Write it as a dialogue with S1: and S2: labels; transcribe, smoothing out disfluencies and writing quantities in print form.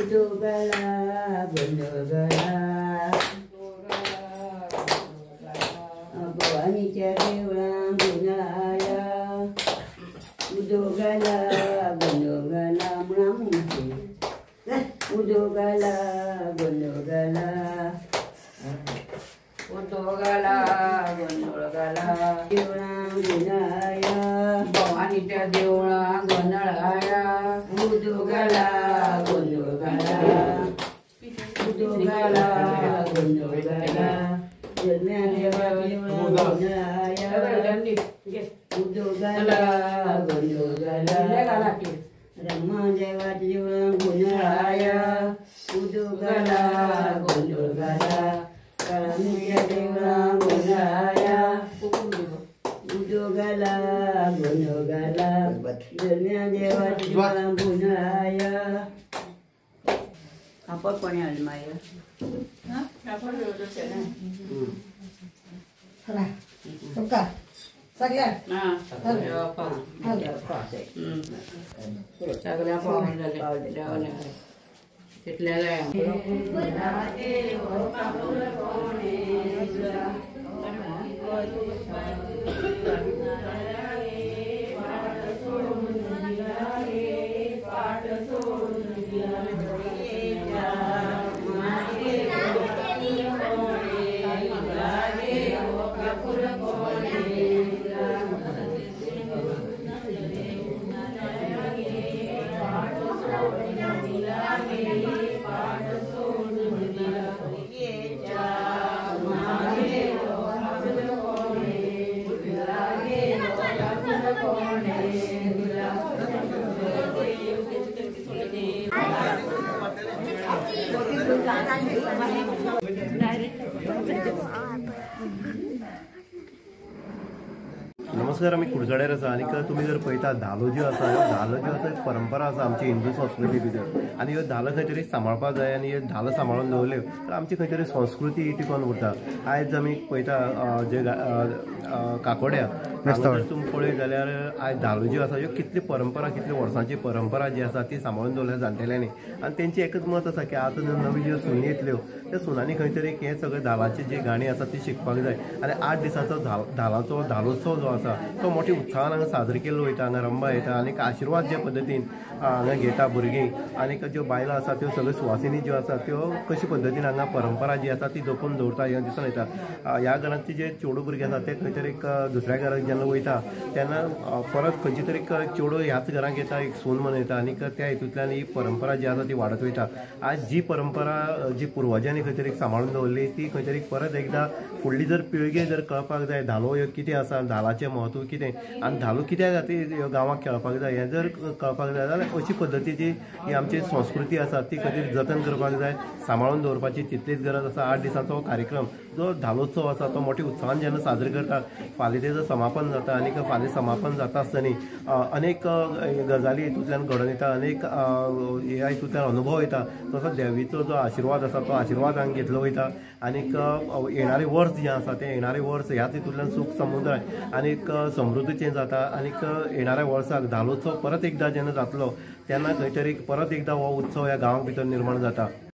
S1: उदोगला गोंधळला भवानीच्या देवळां गुणाया उदोगला गोंधळला म्हणा म्हणते उदोगला गोंधळला
S2: उदोगला गोंधळला
S1: देवळां गुणाया
S2: भवानीच्या देवळां गोंधळाया
S1: उदोगला गोंधळला उदोगला गोंधळला ज्ञानदेवा देवळां गुणाया उदोगला गोंधळला ब्रह्मदेवा देवळां गुणाया उदोगला गोंधळला काळाच्या देवळां गुणाया उदोगला गोंधळला ज्ञानदेवा देवळां गुणाया कापड कोणी आलं माया
S3: तुमका सगळ्या
S2: सगळ्या पाहून झाले तिथल्या
S4: नमस्कार, आम्ही कुडचड्यार आसा आनी तुमी जर पळयता धालो ज्यो आसा ह्यो धालो ज्यो आसा एक परंपरा आसा आमची हिंदू संस्कृती भितर आनी ह्यो धालो खंय तरी सांबाळपाक जाय आनी ह्यो धालो सांबाळून दवरल्यो तर आमची खंय तरी संस्कृती ही टिकोवन उरता। आयज आमी पळयता जे काकोड्या तुमी पळयत जाल्यार आयज धालो ज्यो आसा ह्यो कितली परंपरा कितली वर्सांची परंपरा जी आसा ती सांबाळून दवरल्या जाणटेल्यांनी आनी तेंची एकच मत आसा की आतां नवी ज्यो सुनी येतल्यो त्या सुनांनी खंय तरी हे सगळे धालाची जी गाणी आसा ती शिकपाक जाय आनी 8 दिसांचो धालोत्सव जो आसा तो मोठ्या उत्साहान हांगा साजरो केल्लो वयता। हांगा रंबा येता आनी आशिर्वाद जे पद्दतीन हांगा घेता भुरगीं आनीक ज्यो बायलो आसा त्यो सगळ्यो सुवासिनी ज्यो आसा त्यो कशे पद्दतीन हांगा परंपरा जी आसा ती जपून दवरता हे दिसून येता। ह्या घरांतली जे चेडूं भुरगीं आसा ते खंय तरी दुसऱ्या घराक जेन्ना वयता तेन्ना परत खंयची तरी चेडूं ह्याच घराक येता एक सून म्हणून येता आनीक त्या हेतूंतल्यान ही परंपरा जी आसा ती वाडत वयता। आज जी परंपरा जी पुर्वजांनी खंय तरी सांबाळून दवरली ती खंय तरी परत एकदां फुडली जर पिळगे जर कळपाक जाय धालो ह्यो कितें आसा, धालाचें म्हत्व कितें आनी धालो कित्याक खातीर गांवांत खेळपाक जाय हें जर कळपाक जाय जाल्यार अशी पद्दतीची ही आमची संस्कृती आसा ती खंय तरी जतन करपाक जाय, सांबाळून दवरपाची तितलीच गरज आसा। 8 दिसांचो कार्यक्रम जो धालोत्सव आसा तो मोठ्या उत्साहान जेन्ना साजरो करतात फाल्यां तेजो समापन जाता आनीक फाल्यां समापन जाता आसतना अनेक गजाली हितूंतल्यान घडोवन येता, अनेक ह्या हितूंतल्यान अनुभव येता। तसो देवीचो जो आशिर्वाद आसा तो आशिर्वाद हांगा घेतलो वयता आनीक येणारें वर्स जें आसा तें येणारें वर्स ह्याच हितूंतल्यान सूख समुदाय आनीक समृद्धीचें जाता आनीक येणाऱ्या वर्साक धालोत्सव परत एकदां जेन्ना जातलो तेन्ना खंय तरी परत एकदां हो उत्सव ह्या गांवा भितर निर्माण जाता।